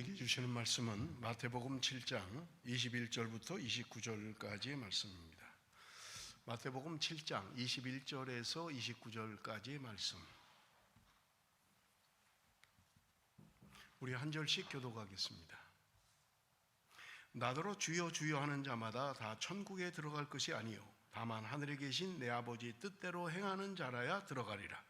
우리에게 주시는 말씀은 마태복음 7장 21절부터 29절까지의 말씀입니다. 마태복음 7장 21절에서 29절까지의 말씀. 우리 한 절씩 교독하겠습니다. 나더러 주여 주여 하는 자마다 다 천국에 들어갈 것이 아니요 다만 하늘에 계신 내 아버지 뜻대로 행하는 자라야 들어가리라.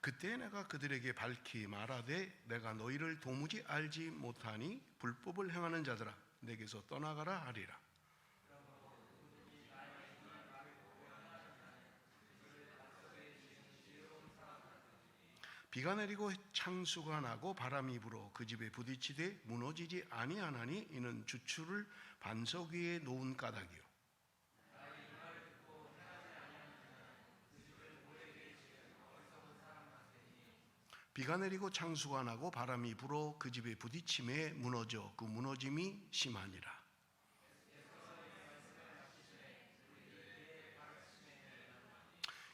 그때 내가 그들에게 밝히 말하되 내가 너희를 도무지 알지 못하니 불법을 행하는 자들아 내게서 떠나가라 하리라. 비가 내리고 창수가 나고 바람이 불어 그 집에 부딪히되 무너지지 아니하나니 이는 주추를 반석 위에 놓은 까닭이요 비가 내리고 창수가 나고 바람이 불어 그 집에 부딪힘에 무너져 그 무너짐이 심하니라.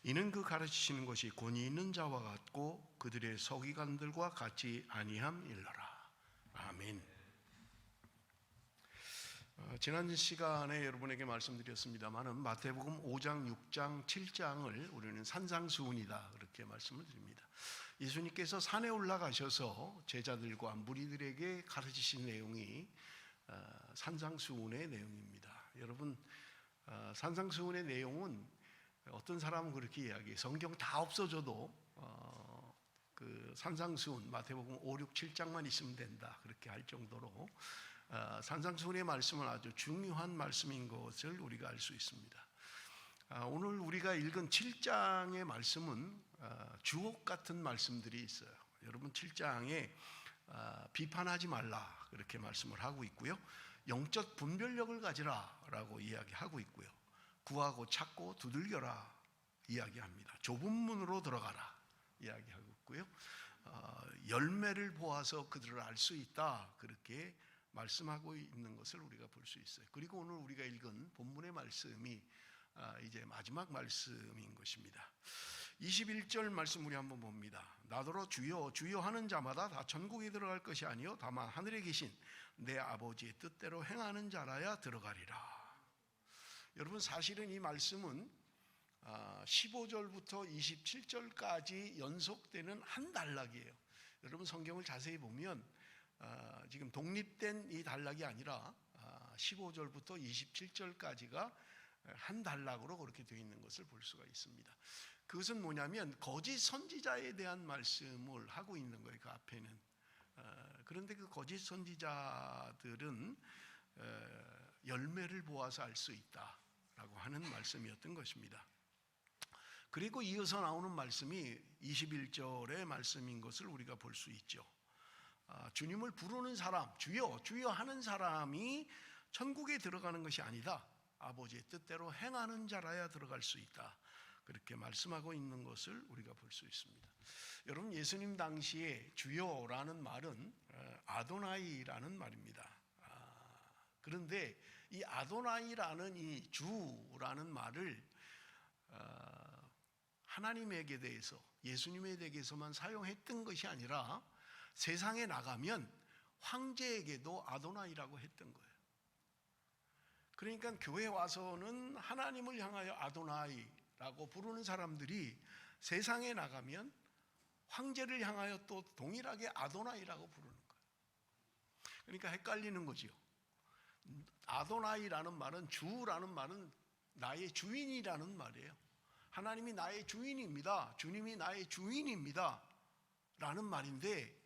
이는 그 가르치시는 것이 권위 있는 자와 같고 그들의 서기관들과 같지 아니함일러라. 아멘. 지난 시간에 여러분에게 말씀드렸습니다마는 마태복음 5장, 6장, 7장을 우리는 산상수훈이다 그렇게 말씀을 드립니다. 예수님께서 산에 올라가셔서 제자들과 무리들에게 가르치신 내용이 산상수훈의 내용입니다. 여러분, 산상수훈의 내용은 어떤 사람은 그렇게 이야기해요. 성경 다 없어져도 그 산상수훈 마태복음 5, 6, 7장만 있으면 된다 그렇게 할 정도로 산상수훈의 말씀은 아주 중요한 말씀인 것을 우리가 알 수 있습니다. 오늘 우리가 읽은 7장의 말씀은 주옥 같은 말씀들이 있어요. 여러분 7장에 비판하지 말라 그렇게 말씀을 하고 있고요. 영적 분별력을 가지라 라고 이야기하고 있고요. 구하고 찾고 두들겨라 이야기합니다. 좁은 문으로 들어가라 이야기하고 있고요. 열매를 보아서 그들을 알 수 있다 그렇게 말씀하고 있는 것을 우리가 볼 수 있어요. 그리고 오늘 우리가 읽은 본문의 말씀이 이제 마지막 말씀인 것입니다. 21절 말씀 우리 한번 봅니다. 나더러 주여 주여 하는 자마다 다 천국에 들어갈 것이 아니요 다만 하늘에 계신 내 아버지의 뜻대로 행하는 자라야 들어가리라. 여러분 사실은 이 말씀은 15절부터 27절까지 연속되는 한 단락이에요. 여러분 성경을 자세히 보면 지금 독립된 이 단락이 아니라 15절부터 27절까지가 한 단락으로 그렇게 되어 있는 것을 볼 수가 있습니다. 그것은 뭐냐면 거짓 선지자에 대한 말씀을 하고 있는 거예요. 그 앞에는. 그런데 그 거짓 선지자들은 열매를 보아서 알 수 있다라고 하는 말씀이었던 것입니다. 그리고 이어서 나오는 말씀이 21절의 말씀인 것을 우리가 볼 수 있죠. 주님을 부르는 사람, 주여 주여 하는 사람이 천국에 들어가는 것이 아니다. 아버지의 뜻대로 행하는 자라야 들어갈 수 있다. 그렇게 말씀하고 있는 것을 우리가 볼 수 있습니다. 여러분 예수님 당시에 주여라는 말은 아도나이라는 말입니다. 그런데 이 아도나이라는 이 주라는 말을 하나님에게 대해서 예수님에 대해서만 사용했던 것이 아니라 세상에 나가면 황제에게도 아도나이라고 했던 거예요. 그러니까 교회에 와서는 하나님을 향하여 아도나이라고 부르는 사람들이 세상에 나가면 황제를 향하여 또 동일하게 아도나이라고 부르는 거예요. 그러니까 헷갈리는 거지요. 아도나이라는 말은 주라는 말은 나의 주인이라는 말이에요. 하나님이 나의 주인입니다. 주님이 나의 주인입니다. 라는 말인데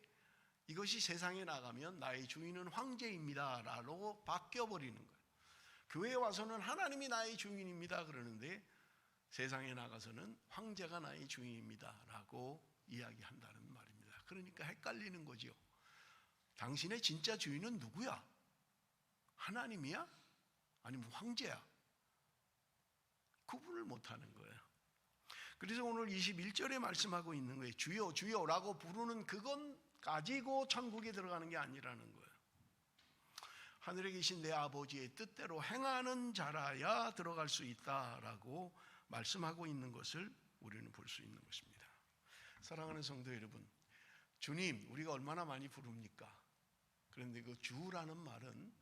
이것이 세상에 나가면 나의 주인은 황제입니다. 라고 바뀌어버리는 거예요. 교회에 와서는 하나님이 나의 주인입니다. 그러는데 세상에 나가서는 황제가 나의 주인입니다. 라고 이야기한다는 말입니다. 그러니까 헷갈리는 거죠. 당신의 진짜 주인은 누구야? 하나님이야? 아니면 황제야? 구분을 못하는 거예요. 그래서 오늘 21절에 말씀하고 있는 거예요. 주여 주여라고 부르는 그건 가지고 천국에 들어가는 게 아니라는 거예요. 하늘에 계신 내 아버지의 뜻대로 행하는 자라야 들어갈 수 있다라고 말씀하고 있는 것을 우리는 볼 수 있는 것입니다. 사랑하는 성도 여러분, 주님 우리가 얼마나 많이 부릅니까? 그런데 그 주라는 말은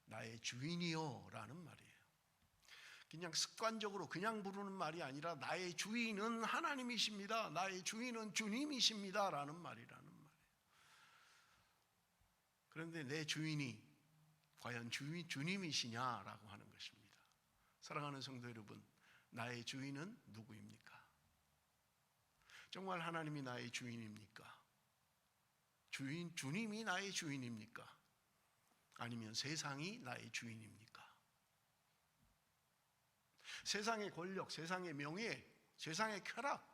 나의 주인이요 라는 말이에요. 그냥 습관적으로 그냥 부르는 말이 아니라 나의 주인은 하나님이십니다, 나의 주인은 주님이십니다 라는 말이라는 말이에요. 그런데 내 주인이 과연 주님이시냐라고 하는 것입니다. 사랑하는 성도 여러분, 나의 주인은 누구입니까? 정말 하나님이 나의 주인입니까? 주님이 나의 주인입니까? 아니면 세상이 나의 주인입니까? 세상의 권력, 세상의 명예, 세상의 쾌락,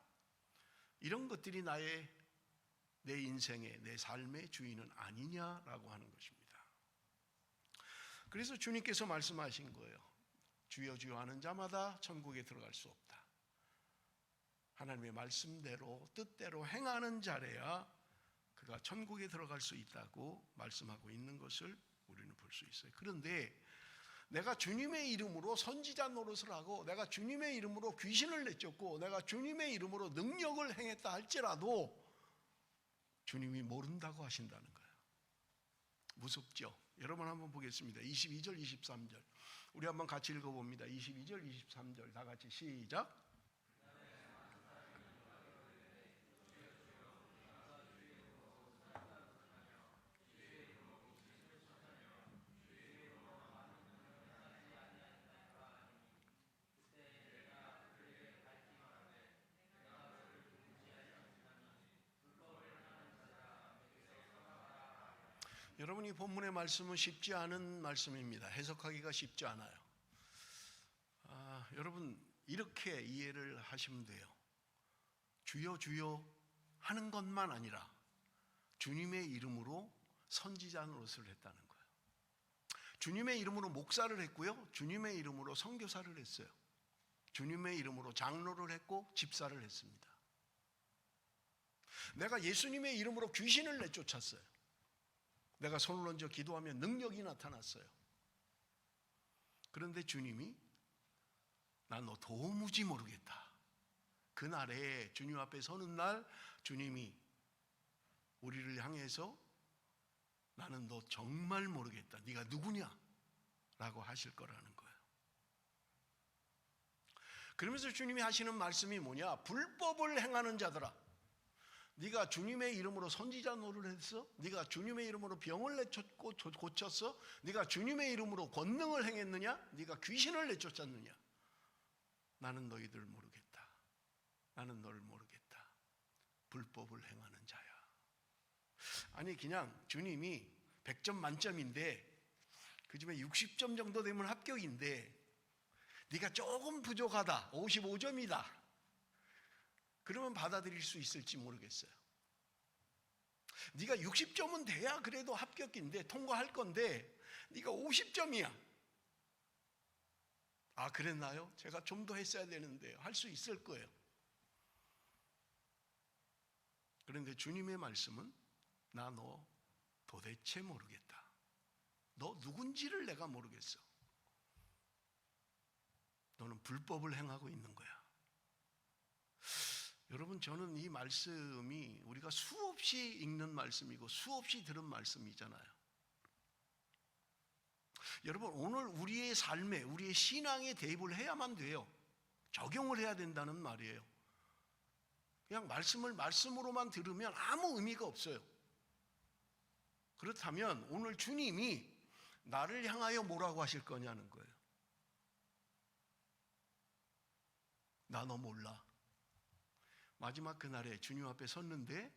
이런 것들이 내 인생의, 내 삶의 주인은 아니냐라고 하는 것입니다. 그래서 주님께서 말씀하신 거예요. 주여 주여 하는 자마다 천국에 들어갈 수 없다. 하나님의 말씀대로 뜻대로 행하는 자래야 그가 천국에 들어갈 수 있다고 말씀하고 있는 것을 우리는 볼 수 있어요. 그런데 내가 주님의 이름으로 선지자 노릇을 하고 내가 주님의 이름으로 귀신을 내쫓고 내가 주님의 이름으로 능력을 행했다 할지라도 주님이 모른다고 하신다는 거예요. 무섭죠? 여러분 한번 보겠습니다. 22절 23절 우리 한번 같이 읽어봅니다. 22절 23절 다 같이 시작. 여러분 이 본문의 말씀은 쉽지 않은 말씀입니다. 해석하기가 쉽지 않아요. 여러분 이렇게 이해를 하시면 돼요. 주여 주여 하는 것만 아니라 주님의 이름으로 선지자 노릇을 했다는 거예요. 주님의 이름으로 목사를 했고요, 주님의 이름으로 선교사를 했어요. 주님의 이름으로 장로를 했고 집사를 했습니다. 내가 예수님의 이름으로 귀신을 내쫓았어요. 내가 손을 얹어 기도하면 능력이 나타났어요. 그런데 주님이 난 너 도무지 모르겠다. 그날에 주님 앞에 서는 날 주님이 우리를 향해서 나는 너 정말 모르겠다, 네가 누구냐? 라고 하실 거라는 거예요. 그러면서 주님이 하시는 말씀이 뭐냐? 불법을 행하는 자들아, 네가 주님의 이름으로 선지자 노릇을 했어? 네가 주님의 이름으로 병을 내쫓고 고쳤어? 네가 주님의 이름으로 권능을 행했느냐? 네가 귀신을 내쫓았느냐? 나는 너희들 모르겠다. 나는 너를 모르겠다. 불법을 행하는 자야. 아니 그냥 주님이 100점 만점인데 그 중에 60점 정도 되면 합격인데 네가 조금 부족하다, 55점이다. 그러면 받아들일 수 있을지 모르겠어요. 네가 60점은 돼야 그래도 합격인데 통과할 건데 네가 50점이야. 아 그랬나요? 제가 좀 더 했어야 되는데 할 수 있을 거예요. 그런데 주님의 말씀은 나 너 도대체 모르겠다. 너 누군지를 내가 모르겠어. 너는 불법을 행하고 있는 거야. 여러분 저는 이 말씀이 우리가 수없이 읽는 말씀이고 수없이 들은 말씀이잖아요. 여러분 오늘 우리의 삶에 우리의 신앙에 대입을 해야만 돼요. 적용을 해야 된다는 말이에요. 그냥 말씀을 말씀으로만 들으면 아무 의미가 없어요. 그렇다면 오늘 주님이 나를 향하여 뭐라고 하실 거냐는 거예요. 나 너 몰라. 마지막 그날에 주님 앞에 섰는데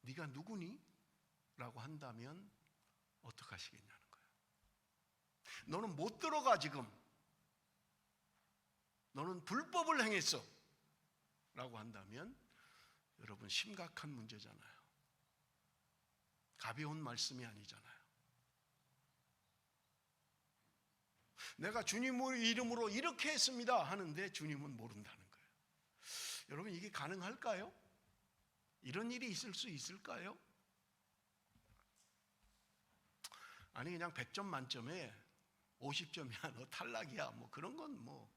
네가 누구니? 라고 한다면 어떡하시겠냐는 거예요. 너는 못 들어가 지금. 너는 불법을 행했어. 라고 한다면 여러분 심각한 문제잖아요. 가벼운 말씀이 아니잖아요. 내가 주님의 이름으로 이렇게 했습니다 하는데 주님은 모른다는 거예요. 여러분 이게 가능할까요? 이런 일이 있을 수 있을까요? 아니 그냥 100점 만점에 50점이야 너 탈락이야 뭐 그런 건 뭐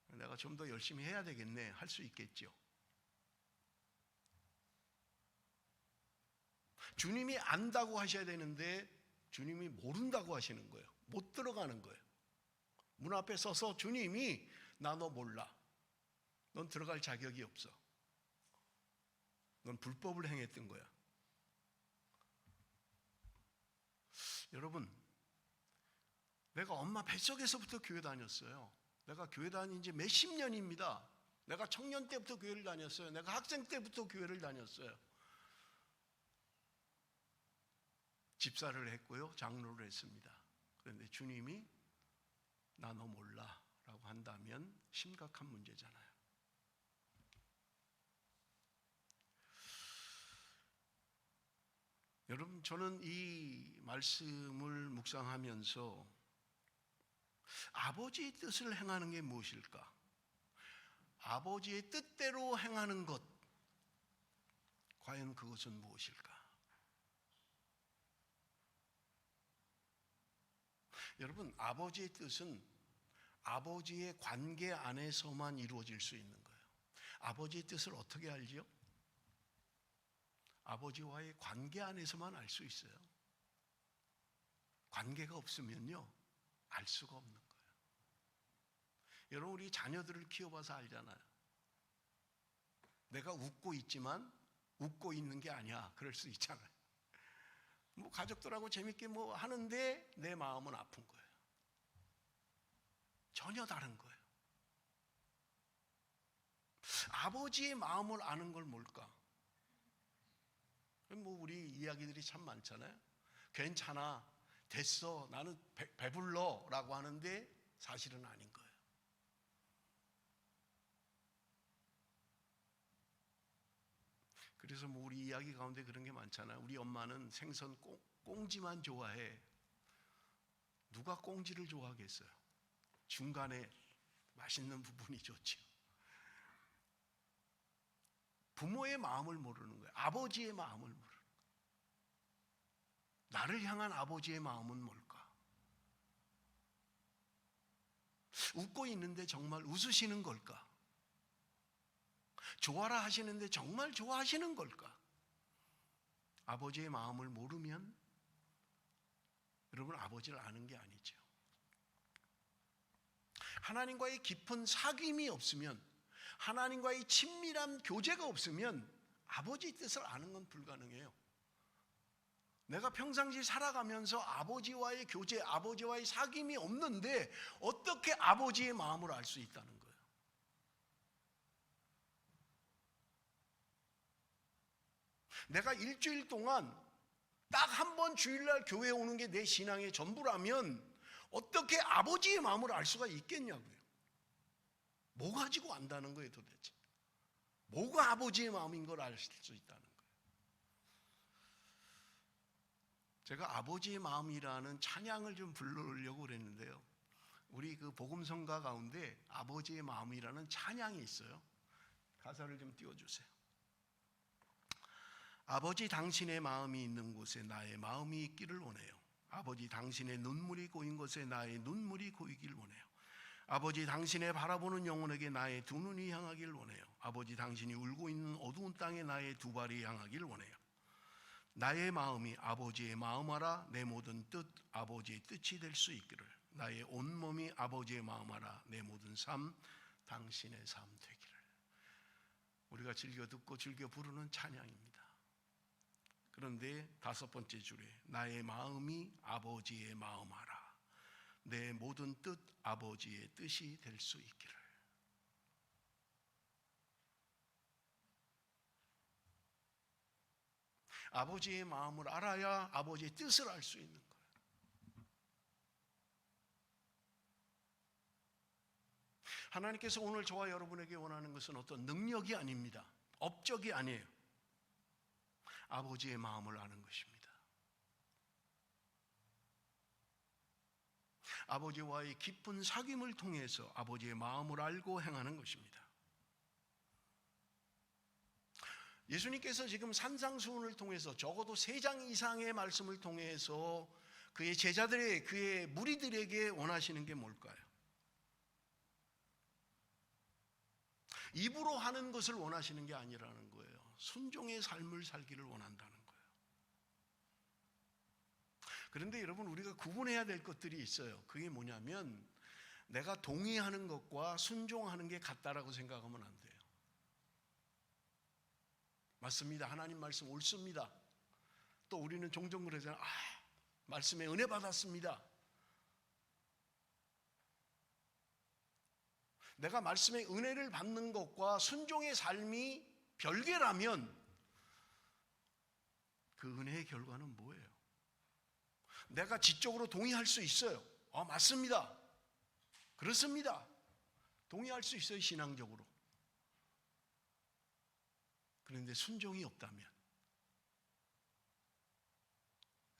내가 좀 더 열심히 해야 되겠네 할 수 있겠죠. 주님이 안다고 하셔야 되는데 주님이 모른다고 하시는 거예요. 못 들어가는 거예요. 문 앞에 서서 주님이 나 너 몰라. 넌 들어갈 자격이 없어. 넌 불법을 행했던 거야. 여러분, 내가 엄마 뱃속에서부터 교회 다녔어요. 내가 교회 다닌 지 몇십 년입니다. 내가 청년 때부터 교회를 다녔어요. 내가 학생 때부터 교회를 다녔어요. 집사를 했고요. 장로를 했습니다. 그런데 주님이 나 너 몰라 라고 한다면 심각한 문제잖아요. 여러분, 저는 이 말씀을 묵상하면서 아버지의 뜻을 행하는 게 무엇일까? 아버지의 뜻대로 행하는 것, 과연 그것은 무엇일까? 여러분, 아버지의 뜻은 아버지의 관계 안에서만 이루어질 수 있는 거예요. 아버지의 뜻을 어떻게 알지요? 아버지와의 관계 안에서만 알 수 있어요. 관계가 없으면요, 알 수가 없는 거예요. 여러분, 우리 자녀들을 키워봐서 알잖아요. 내가 웃고 있지만 웃고 있는 게 아니야. 그럴 수 있잖아요. 뭐 가족들하고 재밌게 뭐 하는데 내 마음은 아픈 거예요. 전혀 다른 거예요. 아버지의 마음을 아는 걸 뭘까? 뭐 우리 이야기들이 참 많잖아요. 괜찮아, 됐어, 나는 배불러 라고 하는데 사실은 아닌 거예요. 그래서 뭐 우리 이야기 가운데 그런 게 많잖아요. 우리 엄마는 생선 꽁지만 좋아해. 누가 꽁지를 좋아하겠어요? 중간에 맛있는 부분이 좋죠. 부모의 마음을 모르는 거예요. 아버지의 마음을 모르는 거예요. 나를 향한 아버지의 마음은 뭘까? 웃고 있는데 정말 웃으시는 걸까? 좋아라 하시는데 정말 좋아하시는 걸까? 아버지의 마음을 모르면 여러분 아버지를 아는 게 아니죠. 하나님과의 깊은 사귐이 없으면, 하나님과의 친밀한 교제가 없으면 아버지 뜻을 아는 건 불가능해요. 내가 평상시 살아가면서 아버지와의 교제, 아버지와의 사귐이 없는데 어떻게 아버지의 마음을 알 수 있다는 거예요? 내가 일주일 동안 딱 한 번 주일날 교회에 오는 게 내 신앙의 전부라면 어떻게 아버지의 마음을 알 수가 있겠냐고요. 뭐 가지고 안다는 거예요 도대체? 뭐가 아버지의 마음인 걸 알 수 있다는 거예요. 제가 아버지의 마음이라는 찬양을 좀 부르려고 그랬는데요. 우리 그 복음성가 가운데 아버지의 마음이라는 찬양이 있어요. 가사를 좀 띄워주세요. 아버지 당신의 마음이 있는 곳에 나의 마음이 있기를 원해요. 아버지 당신의 눈물이 고인 곳에 나의 눈물이 고이길 원해요. 아버지 당신의 바라보는 영혼에게 나의 두 눈이 향하길 원해요. 아버지 당신이 울고 있는 어두운 땅에 나의 두 발이 향하길 원해요. 나의 마음이 아버지의 마음하라. 내 모든 뜻 아버지의 뜻이 될 수 있기를. 나의 온몸이 아버지의 마음하라. 내 모든 삶 당신의 삶 되기를. 우리가 즐겨 듣고 즐겨 부르는 찬양입니다. 그런데 다섯 번째 줄에 나의 마음이 아버지의 마음하라. 내 모든 뜻 아버지의 뜻이 될 수 있기를. 아버지의 마음을 알아야 아버지의 뜻을 알 수 있는 거예요. 하나님께서 오늘 저와 여러분에게 원하는 것은 어떤 능력이 아닙니다. 업적이 아니에요. 아버지의 마음을 아는 것입니다. 아버지와의 깊은 사귐을 통해서 아버지의 마음을 알고 행하는 것입니다. 예수님께서 지금 산상수훈을 통해서 적어도 3장 이상의 말씀을 통해서 그의 제자들의 그의 무리들에게 원하시는 게 뭘까요? 입으로 하는 것을 원하시는 게 아니라는 거예요. 순종의 삶을 살기를 원한다는 거예요. 그런데 여러분, 우리가 구분해야 될 것들이 있어요. 그게 뭐냐면 내가 동의하는 것과 순종하는 게 같다라고 생각하면 안 돼요. 맞습니다. 하나님 말씀 옳습니다. 또 우리는 종종 그러잖아요. 말씀에 은혜 받았습니다. 내가 말씀의 은혜를 받는 것과 순종의 삶이 별개라면 그 은혜의 결과는 뭐예요? 내가 지적으로 동의할 수 있어요. 맞습니다. 그렇습니다. 동의할 수 있어요, 신앙적으로. 그런데 순종이 없다면,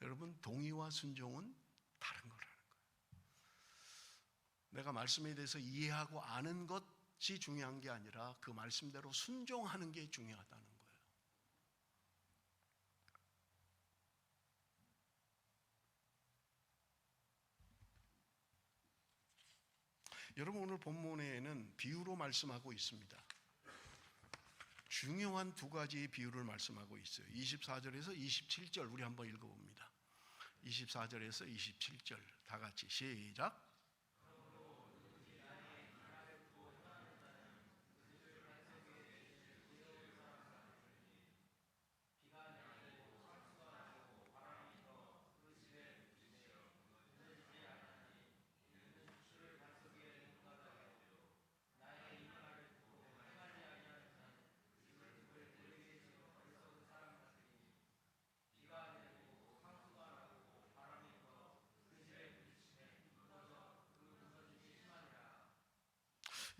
여러분, 동의와 순종은 다른 거라는 거예요. 내가 말씀에 대해서 이해하고 아는 것이 중요한 게 아니라 그 말씀대로 순종하는 게 중요하다는 거예요. 여러분, 오늘 본문에는 비유로 말씀하고 있습니다. 중요한 두 가지의 비유를 말씀하고 있어요. 24절에서 27절 우리 한번 읽어봅니다. 24절에서 27절 다 같이 시작.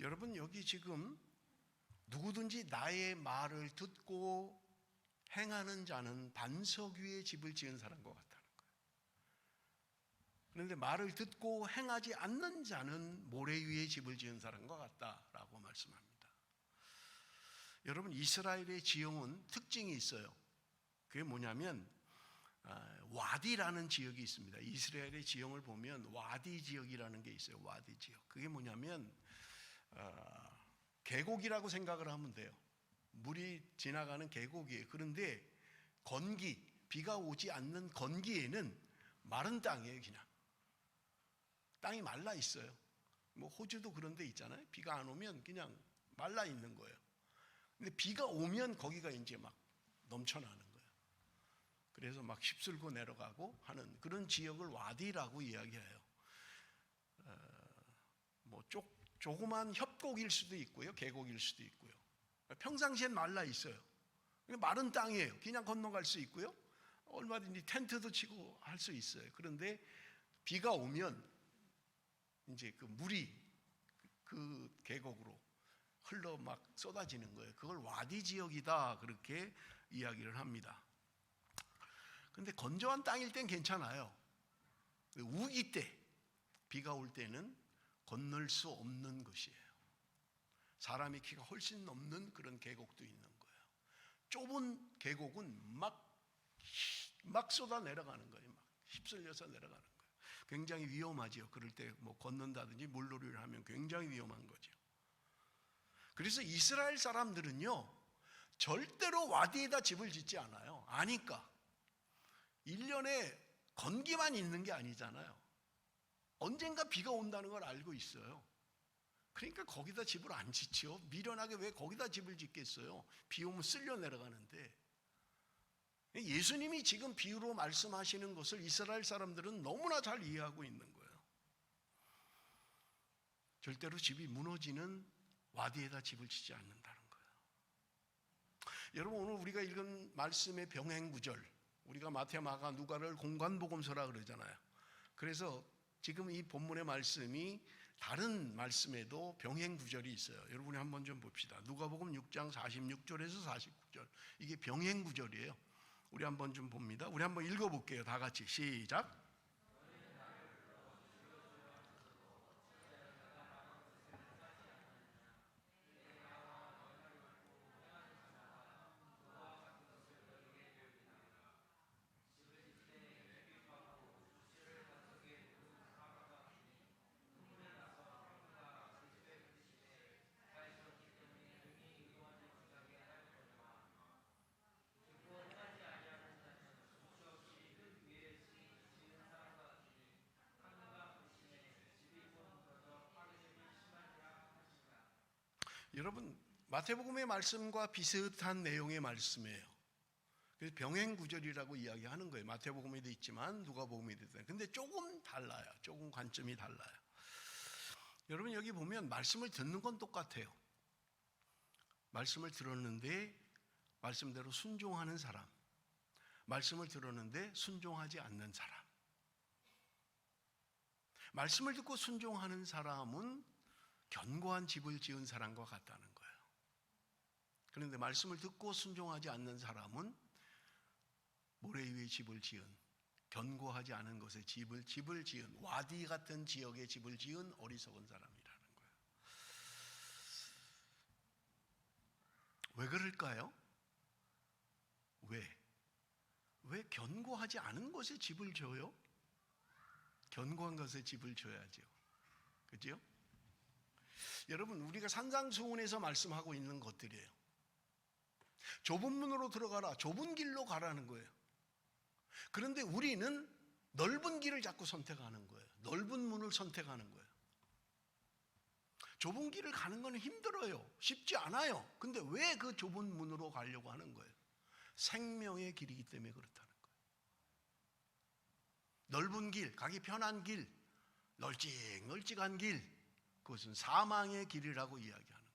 여러분, 여기 지금 누구든지 나의 말을 듣고 행하는 자는 반석 위에 집을 지은 사람과 같다는 거예요. 그런데 말을 듣고 행하지 않는 자는 모래 위에 집을 지은 사람과 같다라고 말씀합니다. 여러분, 이스라엘의 지형은 특징이 있어요. 그게 뭐냐면 와디라는 지역이 있습니다. 이스라엘의 지형을 보면 와디 지역이라는 게 있어요. 와디 지역. 그게 뭐냐면 계곡이라고 생각을 하면 돼요. 물이 지나가는 계곡이에요. 그런데 건기, 비가 오지 않는 건기에는 마른 땅이에요. 그냥 땅이 말라 있어요. 뭐 호주도 그런 데 있잖아요. 비가 안 오면 그냥 말라 있는 거예요. 근데 비가 오면 거기가 이제 막 넘쳐나는 거예요. 그래서 막 휩쓸고 내려가고 하는 그런 지역을 와디라고 이야기해요. 뭐 조그만 협곡일 수도 있고요, 계곡일 수도 있고요. 평상시엔 말라 있어요. 마른 땅이에요. 그냥 건너갈 수 있고요. 얼마든지 텐트도 치고 할 수 있어요. 그런데 비가 오면 이제 그 물이 그 계곡으로 흘러 막 쏟아지는 거예요. 그걸 와디 지역이다 그렇게 이야기를 합니다. 그런데 건조한 땅일 땐 괜찮아요. 우기 때, 비가 올 때는 건널 수 없는 것이에요. 사람의 키가 훨씬 넘는 그런 계곡도 있는 거예요. 좁은 계곡은 막 쏟아 내려가는 거예요. 막 휩쓸려서 내려가는 거예요. 굉장히 위험하죠. 그럴 때 뭐 걷는다든지 물놀이를 하면 굉장히 위험한 거죠. 그래서 이스라엘 사람들은요, 절대로 와디에다 집을 짓지 않아요. 아니까. 1년에 건기만 있는 게 아니잖아요. 언젠가 비가 온다는 걸 알고 있어요. 그러니까 거기다 집을 안 짓죠. 미련하게 왜 거기다 집을 짓겠어요. 비 오면 쓸려 내려가는데. 예수님이 지금 비유로 말씀하시는 것을 이스라엘 사람들은 너무나 잘 이해하고 있는 거예요. 절대로 집이 무너지는 와디에다 집을 짓지 않는다는 거예요. 여러분, 오늘 우리가 읽은 말씀의 병행구절, 우리가 마태, 마가, 누가를 공관복음서라 그러잖아요. 그래서 지금 이 본문의 말씀이 다른 말씀에도 병행구절이 있어요. 여러분이 한번 좀 봅시다. 누가복음 6장 46절에서 49절. 이게 병행구절이에요. 우리 한번 좀 봅니다. 우리 한번 읽어볼게요. 다 같이 시작. 여러분, 마태복음의 말씀과 비슷한 내용의 말씀이에요. 그래서 병행구절이라고 이야기하는 거예요. 마태복음에도 있지만 누가복음에도 있어요. 근데 조금 달라요. 조금 관점이 달라요. 여러분, 여기 보면 말씀을 듣는 건 똑같아요. 말씀을 들었는데 말씀대로 순종하는 사람, 말씀을 들었는데 순종하지 않는 사람. 말씀을 듣고 순종하는 사람은 견고한 집을 지은 사람과 같다는 거예요. 그런데 말씀을 듣고 순종하지 않는 사람은 모래 위에 집을 지은, 견고하지 않은 것에 집을 지은, 와디 같은 지역에 집을 지은 어리석은 사람이라는 거예요. 왜 그럴까요? 왜 견고하지 않은 곳에 집을 져요? 견고한 것에 집을 져야죠. 그죠? 여러분, 우리가 산상수훈에서 말씀하고 있는 것들이에요. 좁은 문으로 들어가라, 좁은 길로 가라는 거예요. 그런데 우리는 넓은 길을 자꾸 선택하는 거예요. 넓은 문을 선택하는 거예요. 좁은 길을 가는 건 힘들어요. 쉽지 않아요. 근데 왜 그 좁은 문으로 가려고 하는 거예요? 생명의 길이기 때문에 그렇다는 거예요. 넓은 길, 가기 편한 길, 널찍널찍한 길, 그것은 사망의 길이라고 이야기하는 거예요.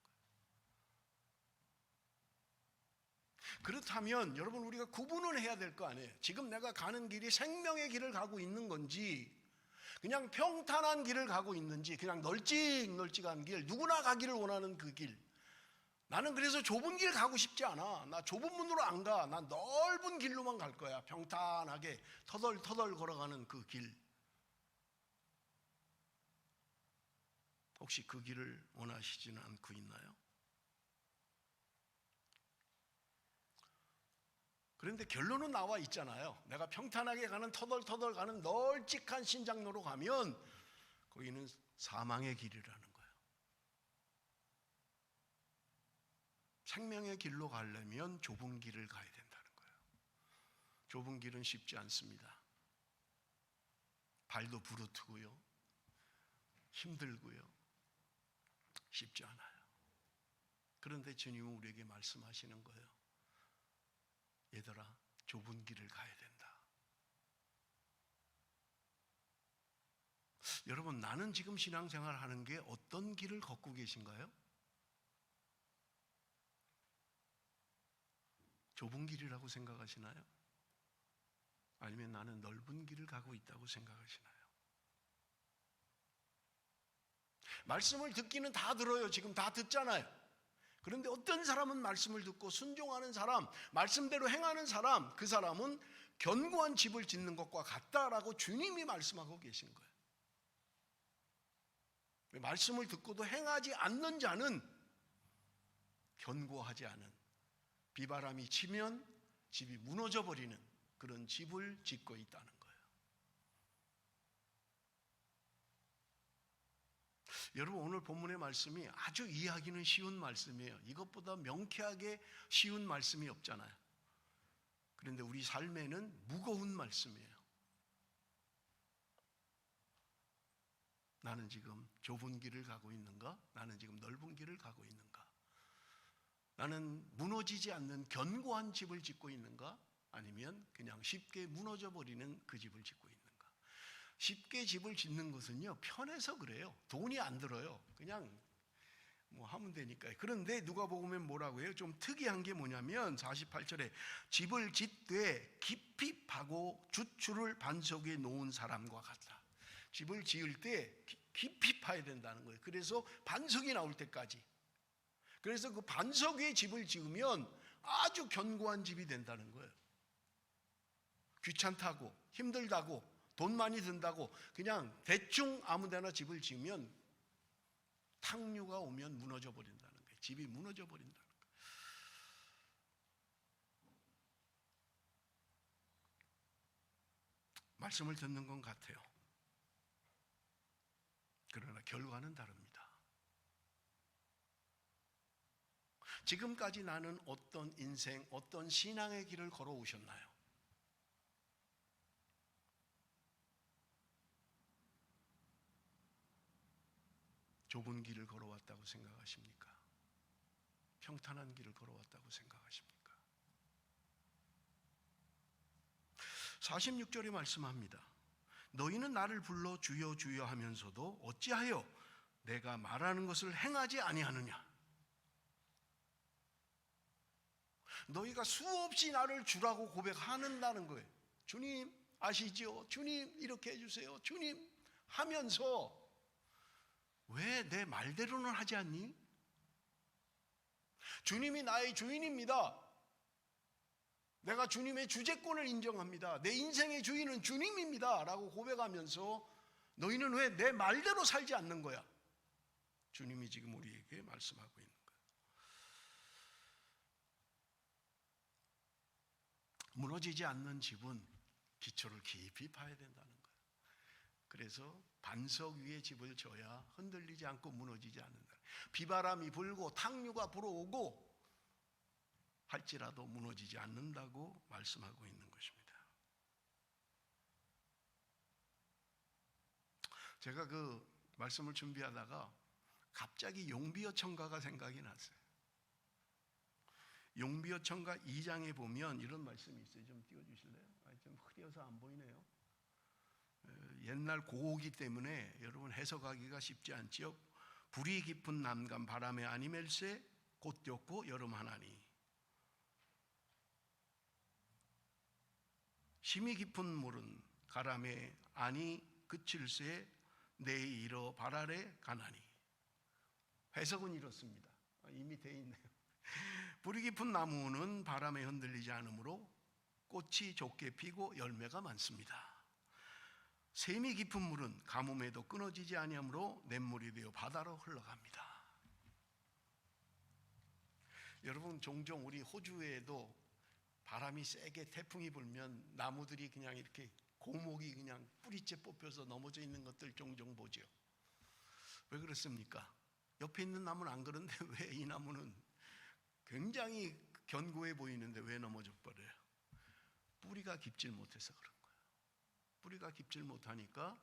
그렇다면 여러분, 우리가 구분을 해야 될 거 아니에요. 지금 내가 가는 길이 생명의 길을 가고 있는 건지, 그냥 평탄한 길을 가고 있는지, 그냥 널찍널찍한 길, 누구나 가기를 원하는 그 길. 나는 그래서 좁은 길 가고 싶지 않아. 나 좁은 문으로 안 가. 난 넓은 길로만 갈 거야. 평탄하게 터덜터덜 걸어가는 그 길. 혹시 그 길을 원하시지는 않고 있나요? 그런데 결론은 나와 있잖아요. 내가 평탄하게 가는, 터덜터덜 가는 널찍한 신장로로 가면 거기는 사망의 길이라는 거예요. 생명의 길로 가려면 좁은 길을 가야 된다는 거예요. 좁은 길은 쉽지 않습니다. 발도 부르트고요, 힘들고요, 쉽지 않아요. 그런데 주님은 우리에게 말씀하시는 거예요. 얘들아, 좁은 길을 가야 된다. 여러분, 나는 지금 신앙생활 하는 게 어떤 길을 걷고 계신가요? 좁은 길이라고 생각하시나요? 아니면 나는 넓은 길을 가고 있다고 생각하시나요? 말씀을 듣기는 다 들어요. 지금 다 듣잖아요. 그런데 어떤 사람은 말씀을 듣고 순종하는 사람, 말씀대로 행하는 사람, 그 사람은 견고한 집을 짓는 것과 같다라고 주님이 말씀하고 계신 거예요. 말씀을 듣고도 행하지 않는 자는 견고하지 않은, 비바람이 치면 집이 무너져 버리는 그런 집을 짓고 있다는 거예요. 여러분, 오늘 본문의 말씀이 아주 이해하기는 쉬운 말씀이에요. 이것보다 명쾌하게 쉬운 말씀이 없잖아요. 그런데 우리 삶에는 무거운 말씀이에요. 나는 지금 좁은 길을 가고 있는가? 나는 지금 넓은 길을 가고 있는가? 나는 무너지지 않는 견고한 집을 짓고 있는가? 아니면 그냥 쉽게 무너져 버리는 그 집을 짓고 있는가? 쉽게 집을 짓는 것은요, 편해서 그래요. 돈이 안 들어요. 그냥 뭐 하면 되니까요. 그런데 누가복음엔 뭐라고 해요? 좀 특이한 게 뭐냐면 48절에 집을 짓되 깊이 파고 주추를 반석에 놓은 사람과 같다. 집을 지을 때 깊이 파야 된다는 거예요. 그래서 반석이 나올 때까지. 그래서 그 반석 위에 집을 지으면 아주 견고한 집이 된다는 거예요. 귀찮다고, 힘들다고, 돈 많이 든다고 그냥 대충 아무데나 집을 지으면 탕류가 오면 무너져 버린다는 거예요. 집이 무너져 버린다는 거예요. 말씀을 듣는 건 같아요. 그러나 결과는 다릅니다. 지금까지 나는 어떤 인생, 어떤 신앙의 길을 걸어오셨나요? 좁은 길을 걸어왔다고 생각하십니까? 평탄한 길을 걸어왔다고 생각하십니까? 46절에 말씀합니다. 너희는 나를 불러 주여 주여 하면서도 어찌하여 내가 말하는 것을 행하지 아니하느냐? 너희가 수없이 나를 주라고 고백하는다는 거예요. 주님 아시죠? 주님 이렇게 해주세요. 주님 하면서 왜 내 말대로는 하지 않니? 주님이 나의 주인입니다. 내가 주님의 주재권을 인정합니다. 내 인생의 주인은 주님입니다 라고 고백하면서 너희는 왜 내 말대로 살지 않는 거야? 주님이 지금 우리에게 말씀하고 있는 거예요. 무너지지 않는 집은 기초를 깊이 파야 된다는 거예요. 그래서 반석 위에 집을 져야 흔들리지 않고 무너지지 않는다. 비바람이 불고 탕류가 불어오고 할지라도 무너지지 않는다고 말씀하고 있는 것입니다. 제가 그 말씀을 준비하다가 갑자기 용비어 청가가 생각이 났어요. 용비어 청가 2장에 보면 이런 말씀이 있어요. 좀 띄워주실래요? 좀 흐려서 안 보이네요. 옛날 고어기 때문에 여러분 해석하기가 쉽지 않지요. 불이 깊은 남간 바람에 아니멜세 곧 뛰었고 여름 하나니 심히 깊은 물은 가람에 아니 그칠새 내 이러 발아래 가나니. 해석은 이렇습니다. 이미 돼 있네요. 불이 깊은 나무는 바람에 흔들리지 않으므로 꽃이 좋게 피고 열매가 많습니다. 샘이 깊은 물은 가뭄에도 끊어지지 아니하므로 냇물이 되어 바다로 흘러갑니다. 여러분 종종 우리 호주에도 바람이 세게 태풍이 불면 나무들이 그냥 이렇게 고목이 그냥 뿌리째 뽑혀서 넘어져 있는 것들 종종 보죠. 왜 그렇습니까? 옆에 있는 나무는 안 그런데 왜 이 나무는 굉장히 견고해 보이는데 왜 넘어져 버려요? 뿌리가 깊질 못해서 그런 거예요. 뿌리가 깊질 못하니까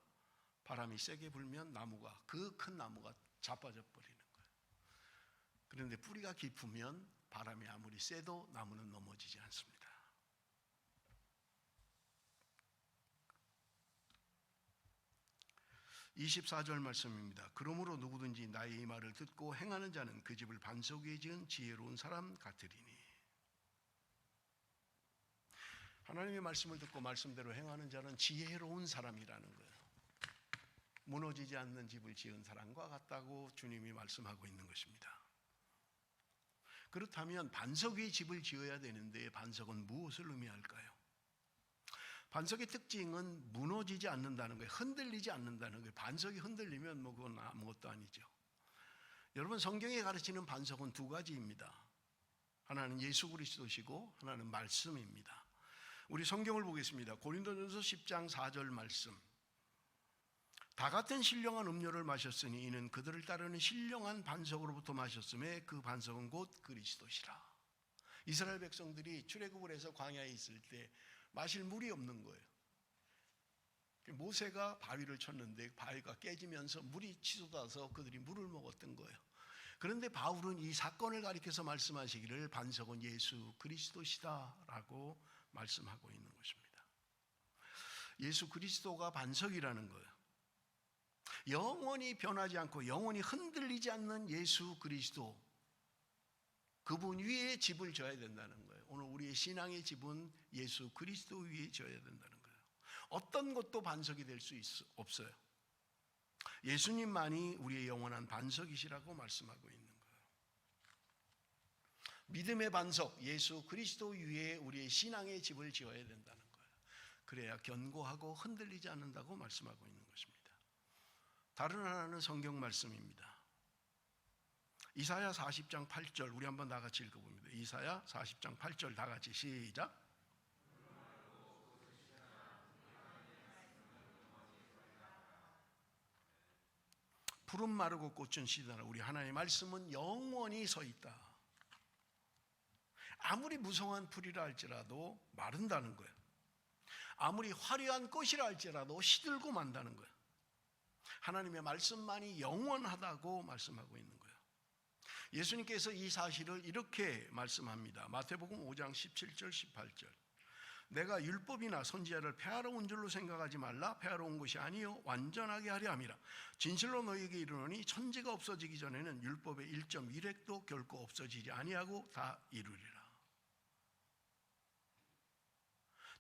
바람이 세게 불면 나무가 그 큰 나무가 자빠져 버리는 거예요. 그런데 뿌리가 깊으면 바람이 아무리 세도 나무는 넘어지지 않습니다. (24절) 말씀입니다. 그러므로 누구든지 나의 이 말을 듣고 행하는 자는 그 집을 반석 위에 지은 지혜로운 사람 같으리니. 하나님의 말씀을 듣고 말씀대로 행하는 자는 지혜로운 사람이라는 거예요. 무너지지 않는 집을 지은 사람과 같다고 주님이 말씀하고 있는 것입니다. 그렇다면 반석 위에 집을 지어야 되는데 반석은 무엇을 의미할까요? 반석의 특징은 무너지지 않는다는 거예요. 흔들리지 않는다는 거예요. 반석이 흔들리면 그건 아무것도 아니죠. 여러분 성경에 가르치는 반석은 두 가지입니다. 하나는 예수 그리스도시고 하나는 말씀입니다. 우리 성경을 보겠습니다. 고린도전서 10장 4절 말씀. 다 같은 신령한 음료를 마셨으니 이는 그들을 따르는 신령한 반석으로부터 마셨음에 그 반석은 곧 그리스도시라. 이스라엘 백성들이 출애굽을 해서 광야에 있을 때 마실 물이 없는 거예요. 모세가 바위를 쳤는데 바위가 깨지면서 물이 치솟아서 그들이 물을 먹었던 거예요. 그런데 바울은 이 사건을 가리켜서 말씀하시기를 반석은 예수 그리스도시다라고 말씀하고 있는 것입니다. 예수 그리스도가 반석이라는 거예요. 영원히 변하지 않고 영원히 흔들리지 않는 예수 그리스도, 그분 위에 집을 져야 된다는 거예요. 오늘 우리의 신앙의 집은 예수 그리스도 위에 져야 된다는 거예요. 어떤 것도 반석이 될 수 없어요. 예수님만이 우리의 영원한 반석이시라고 말씀하고 있는 거예요. 믿음의 반석 예수 그리스도 위에 우리의 신앙의 집을 지어야 된다는 거예요. 그래야 견고하고 흔들리지 않는다고 말씀하고 있는 것입니다. 다른 하나는 성경 말씀입니다. 이사야 40장 8절 우리 한번 다 같이 읽어봅니다. 이사야 40장 8절 다 같이 시작. 푸른 마르고 꽃은 시드나. 우리 하나님의 말씀은 영원히 서 있다. 아무리 무성한 풀이라 할지라도 마른다는 거예요. 아무리 화려한 꽃이라 할지라도 시들고 만다는 거예요. 하나님의 말씀만이 영원하다고 말씀하고 있는 거예요. 예수님께서 이 사실을 이렇게 말씀합니다. 마태복음 5장 17절 18절. 내가 율법이나 선지자를 폐하러 온 줄로 생각하지 말라. 폐하러 온 것이 아니요 완전하게 하려 함이라. 진실로 너희에게 이르노니 천지가 없어지기 전에는 율법의 1.1획도 결코 없어지지 아니하고 다 이루리라.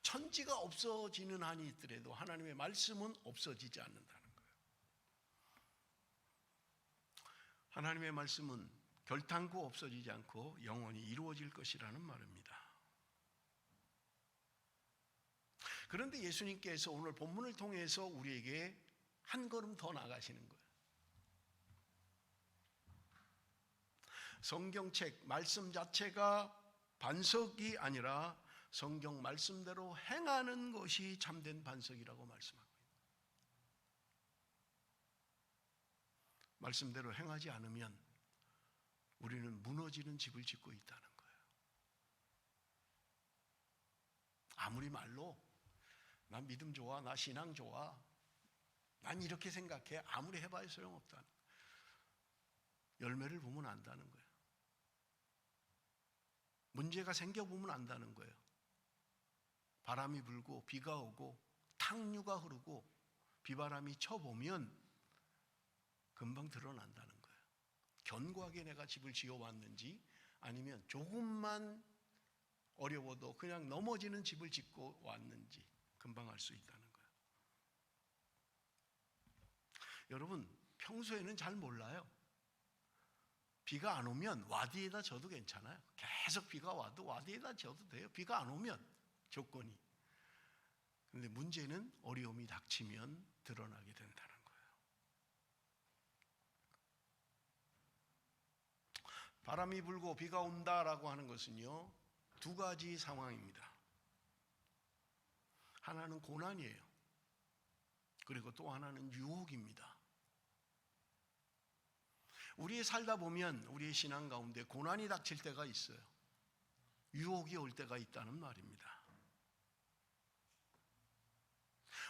천지가 없어지는 한이 있더라도 하나님의 말씀은 없어지지 않는다는 거예요. 하나님의 말씀은 결탄코 없어지지 않고 영원히 이루어질 것이라는 말입니다. 그런데 예수님께서 오늘 본문을 통해서 우리에게 한 걸음 더 나가시는 거예요. 성경책, 말씀 자체가 반석이 아니라 성경 말씀대로 행하는 것이 참된 반석이라고 말씀하고 있습니다. 말씀대로 행하지 않으면 우리는 무너지는 집을 짓고 있다는 거예요. 아무리 말로 난 믿음 좋아, 나 신앙 좋아, 난 이렇게 생각해, 아무리 해봐야 소용없다는 거예요. 열매를 보면 안다는 거예요. 문제가 생겨보면 안다는 거예요. 바람이 불고 비가 오고 탕류가 흐르고 비바람이 쳐보면 금방 드러난다는 거예요. 견고하게 내가 집을 지어왔는지 아니면 조금만 어려워도 그냥 넘어지는 집을 짓고 왔는지 금방 알 수 있다는 거예요. 여러분, 평소에는 잘 몰라요. 비가 안 오면 와디에다 져도 괜찮아요. 계속 비가 와도 와디에다 져도 돼요. 비가 안 오면 조건이. 그런데 문제는 어려움이 닥치면 드러나게 된다는 거예요. 바람이 불고 비가 온다라고 하는 것은요, 두 가지 상황입니다. 하나는 고난이에요. 그리고 또 하나는 유혹입니다. 우리의 살다 보면 우리의 신앙 가운데 고난이 닥칠 때가 있어요. 유혹이 올 때가 있다는 말입니다.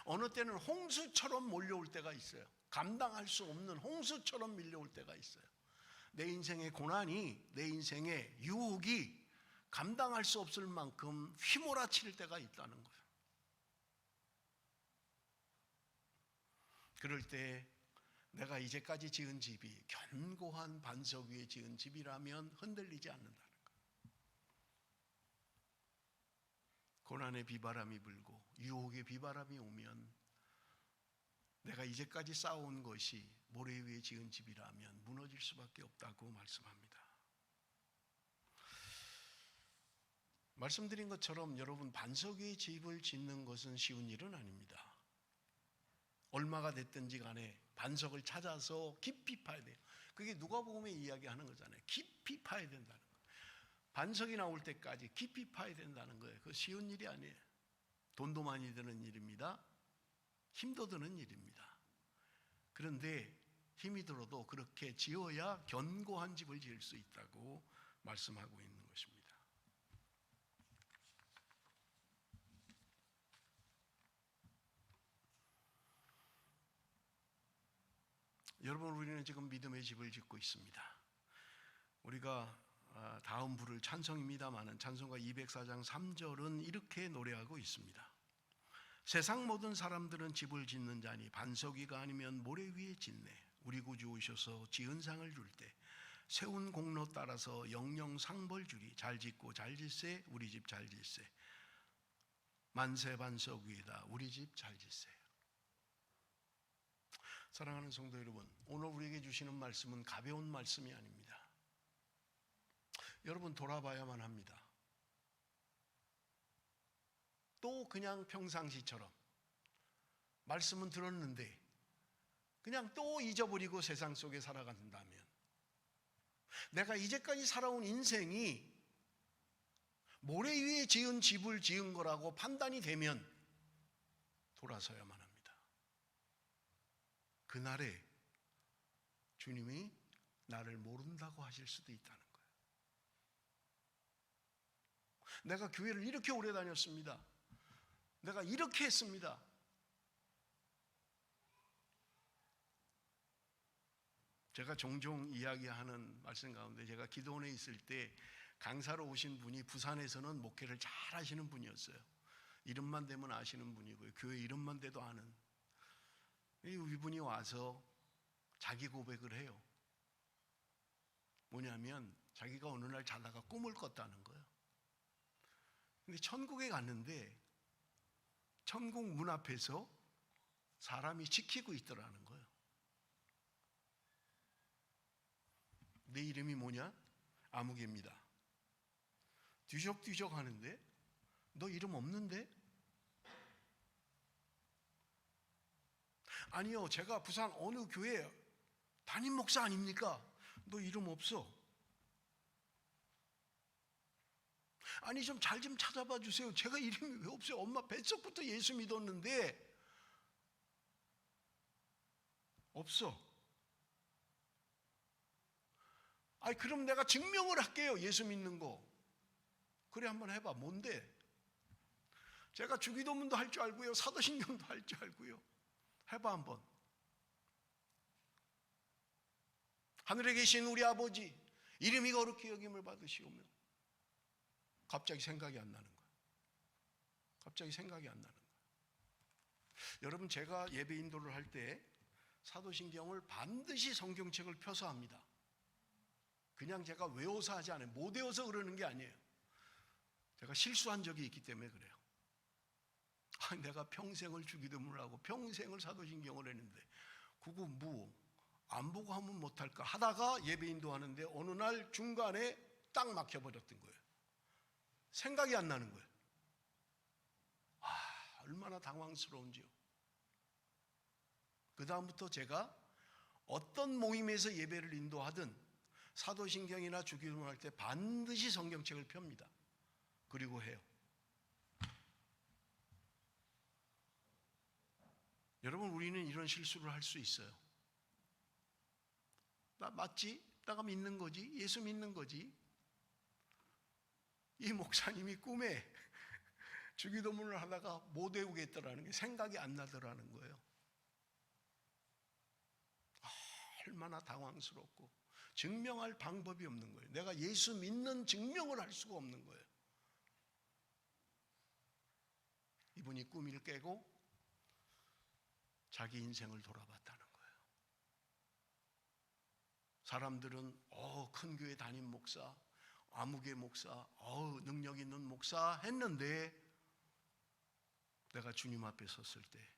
어느 때는 홍수처럼 몰려올 때가 있어요. 감당할 수 없는 홍수처럼 밀려올 때가 있어요. 내 인생의 고난이, 내 인생의 유혹이 감당할 수 없을 만큼 휘몰아칠 때가 있다는 거예요. 그럴 때 내가 이제까지 지은 집이 견고한 반석 위에 지은 집이라면 흔들리지 않는다는 거예요. 고난의 비바람이 불고 유혹의 비바람이 오면 내가 이제까지 쌓아온 것이 모래 위에 지은 집이라면 무너질 수밖에 없다고 말씀합니다. 말씀드린 것처럼 여러분, 반석 위에 집을 짓는 것은 쉬운 일은 아닙니다. 얼마가 됐든지 간에 반석을 찾아서 깊이 파야 돼요. 그게 누가복음에 이야기하는 거잖아요. 깊이 파야 된다는 거예요. 반석이 나올 때까지 깊이 파야 된다는 거예요. 그거 쉬운 일이 아니에요. 돈도 많이 드는 일입니다. 힘도 드는 일입니다. 그런데 힘이 들어도 그렇게 지어야 견고한 집을 지을 수 있다고 말씀하고 있는 것입니다. 여러분, 우리는 지금 믿음의 집을 짓고 있습니다. 우리가 다음 부를 찬송입니다마는 찬송가 204장 3절은 이렇게 노래하고 있습니다. 세상 모든 사람들은 집을 짓는 자니 반석 위가 아니면 모래 위에 짓네. 우리 구주 오셔서 지은 상을 줄 때 세운 공로 따라서 영영 상벌 주리. 잘 짓고 잘 질세. 우리 집 잘 질세. 만세 반석 위에다 우리 집 잘 질세. 사랑하는 성도 여러분, 오늘 우리에게 주시는 말씀은 가벼운 말씀이 아닙니다. 여러분, 돌아봐야만 합니다. 또 그냥 평상시처럼 말씀은 들었는데 그냥 또 잊어버리고 세상 속에 살아간다면, 내가 이제까지 살아온 인생이 모래 위에 지은 집을 지은 거라고 판단이 되면 돌아서야만 합니다. 그날에 주님이 나를 모른다고 하실 수도 있다는 거예요. 내가 교회를 이렇게 오래 다녔습니다. 내가 이렇게 했습니다. 제가 종종 이야기하는 말씀 가운데, 제가 기도원에 있을 때 강사로 오신 분이 부산에서는 목회를 잘 하시는 분이었어요. 이름만 대면 아시는 분이고요, 교회 이름만 대도 아는. 이분이 와서 자기 고백을 해요. 뭐냐면 자기가 어느 날 자다가 꿈을 꿨다는 거예요. 근데 천국에 갔는데 천국 문 앞에서 사람이 지키고 있더라는 거예요. 내 이름이 뭐냐? 아무개입니다. 뒤적뒤적 하는데, 너 이름 없는데? 아니요, 제가 부산 어느 교회 담임 목사 아닙니까? 너 이름 없어. 아니 좀 잘 좀 찾아봐 주세요. 제가 이름이 왜 없어요? 엄마 뱃속부터 예수 믿었는데 없어. 아니 그럼 내가 증명을 할게요, 예수 믿는 거. 그래, 한번 해봐. 뭔데? 제가 주기도문도 할 줄 알고요, 사도신경도 할 줄 알고요. 해봐 한번. 하늘에 계신 우리 아버지, 이름이 거룩히 여김을 받으시오며. 갑자기 생각이 안 나는 거예요. 갑자기 생각이 안 나는 거예요. 여러분, 제가 예배 인도를 할 때 사도신경을 반드시 성경책을 펴서 합니다. 그냥 제가 외워서 하지 않아요. 못 외워서 그러는 게 아니에요. 제가 실수한 적이 있기 때문에 그래요. 내가 평생을 주기도문을 하고 평생을 사도신경을 했는데 그거 뭐 안 보고 하면 못할까 하다가 예배 인도하는데 어느 날 중간에 딱 막혀버렸던 거예요. 생각이 안 나는 거예요. 얼마나 당황스러운지요. 그 다음부터 제가 어떤 모임에서 예배를 인도하든 사도신경이나 주기도문 할 때 반드시 성경책을 펴니다. 그리고 해요. 여러분, 우리는 이런 실수를 할 수 있어요. 나 맞지? 내가 믿는 거지? 예수 믿는 거지? 이 목사님이 꿈에 주기도문을 하다가 못 외우겠더라는 게 생각이 안 나더라는 거예요. 얼마나 당황스럽고 증명할 방법이 없는 거예요. 내가 예수 믿는 증명을 할 수가 없는 거예요. 이분이 꿈을 깨고 자기 인생을 돌아봤다는 거예요. 사람들은 큰 교회 담임 목사, 아무개 목사, 능력 있는 목사 했는데 내가 주님 앞에 섰을 때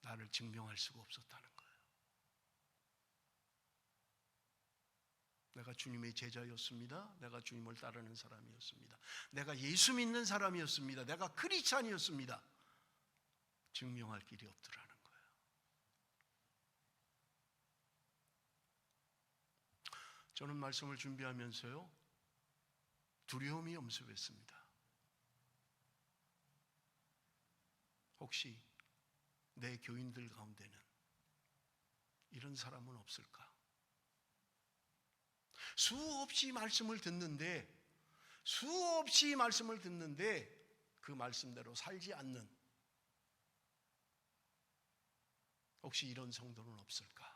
나를 증명할 수가 없었다는 거예요. 내가 주님의 제자였습니다. 내가 주님을 따르는 사람이었습니다. 내가 예수 믿는 사람이었습니다. 내가 크리스찬이었습니다. 증명할 길이 없더라는 거예요. 저는 말씀을 준비하면서요, 두려움이 엄습했습니다. 혹시 내 교인들 가운데는 이런 사람은 없을까? 수없이 말씀을 듣는데 그 말씀대로 살지 않는, 혹시 이런 성도는 없을까?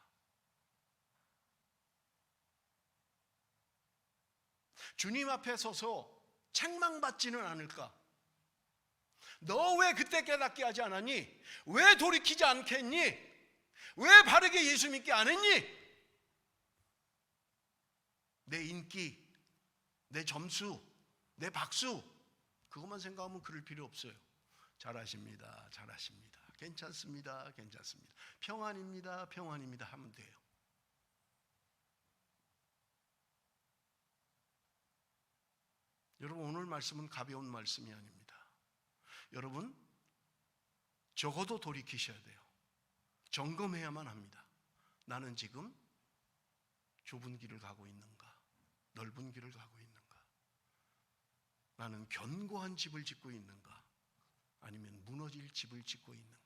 주님 앞에 서서 책망받지는 않을까? 너 왜 그때 깨닫게 하지 않았니? 왜 돌이키지 않겠니? 왜 바르게 예수 믿게 안 했니? 내 인기, 내 점수, 내 박수, 그것만 생각하면 그럴 필요 없어요. 잘하십니다. 잘하십니다. 괜찮습니다. 괜찮습니다. 평안입니다. 평안입니다. 하면 돼요. 여러분, 오늘 말씀은 가벼운 말씀이 아닙니다. 여러분, 적어도 돌이키셔야 돼요. 점검해야만 합니다. 나는 지금 좁은 길을 가고 있는가? 넓은 길을 가고 있는가? 나는 견고한 집을 짓고 있는가? 아니면 무너질 집을 짓고 있는가?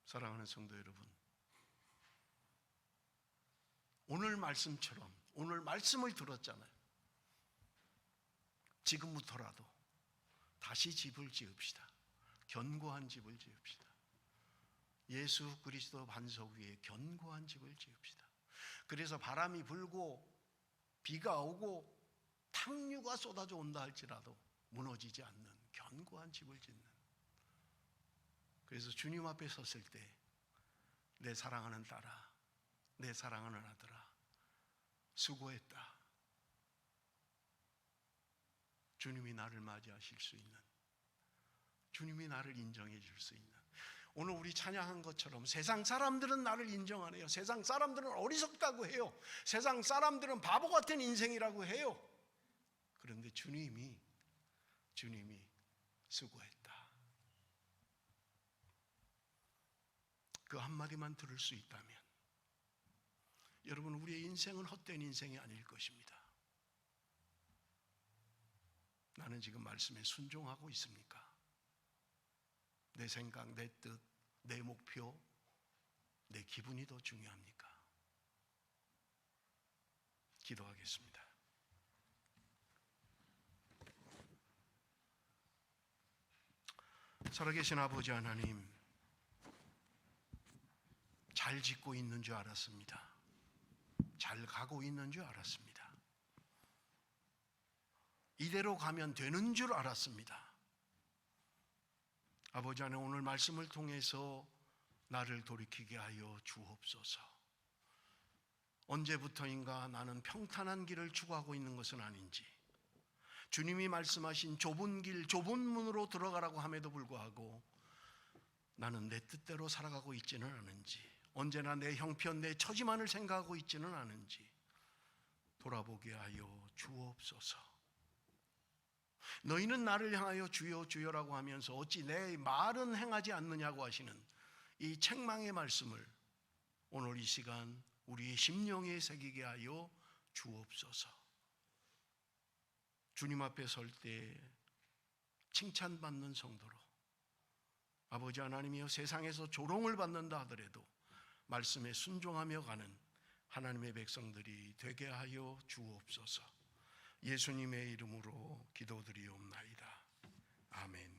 사랑하는 성도 여러분, 오늘 말씀처럼 오늘 말씀을 들었잖아요. 지금부터라도 다시 집을 지읍시다. 견고한 집을 지읍시다. 예수 그리스도 반석 위에 견고한 집을 지읍시다. 그래서 바람이 불고 비가 오고 탕류가 쏟아져 온다 할지라도 무너지지 않는 견고한 집을 짓는. 그래서 주님 앞에 섰을 때 내 사랑하는 딸아, 내 사랑하는 아들아, 수고했다. 주님이 나를 맞이하실 수 있는, 주님이 나를 인정해 줄 수 있는, 오늘 우리 찬양한 것처럼 세상 사람들은 나를 인정 안 해요. 세상 사람들은 어리석다고 해요. 세상 사람들은 바보 같은 인생이라고 해요. 그런데 주님이 수고했다. 그 한마디만 들을 수 있다면 여러분, 우리의 인생은 헛된 인생이 아닐 것입니다. 나는 지금 말씀에 순종하고 있습니까? 내 생각, 내 뜻, 내 목표, 내 기분이 더 중요합니까? 기도하겠습니다. 살아계신 아버지 하나님, 잘 짓고 있는 줄 알았습니다. 잘 가고 있는 줄 알았습니다. 이대로 가면 되는 줄 알았습니다. 아버지 하나님, 오늘 말씀을 통해서 나를 돌이키게 하여 주옵소서. 언제부터인가 나는 평탄한 길을 추구하고 있는 것은 아닌지, 주님이 말씀하신 좁은 길, 좁은 문으로 들어가라고 함에도 불구하고 나는 내 뜻대로 살아가고 있지는 않은지, 언제나 내 형편, 내 처지만을 생각하고 있지는 않은지 돌아보게 하여 주옵소서. 너희는 나를 향하여 주여 주여라고 하면서 어찌 내 말은 행하지 않느냐고 하시는 이 책망의 말씀을 오늘 이 시간 우리의 심령에 새기게 하여 주옵소서. 주님 앞에 설 때 칭찬받는 성도로, 아버지 하나님이여, 세상에서 조롱을 받는다 하더라도 말씀에 순종하며 가는 하나님의 백성들이 되게 하여 주옵소서. 예수님의 이름으로 기도드리옵나이다. 아멘.